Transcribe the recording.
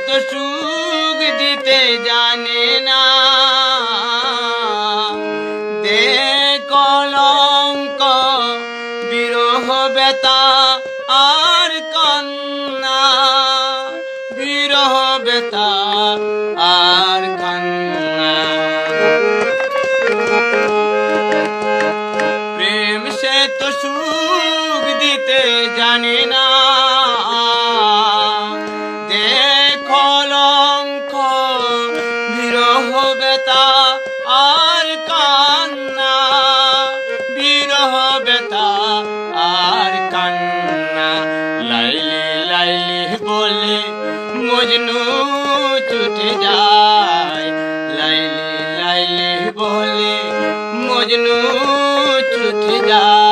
তো সুখ দিতে জানে না, দে কলঙ্ক বিরহ বেতা আর কান্না, বিরহ বেতা আর কান্না। প্রেম সে তো সুখ দিতে জানে না, দে কলঙ্ক বিরহ বেতা আর কান্না, বিরহ বেতা আর কান্না। লাইলি লাইলি বলে মজনু ছুটে যায়, লাইলি লাইলি বলে মজনু ছুটে যায়।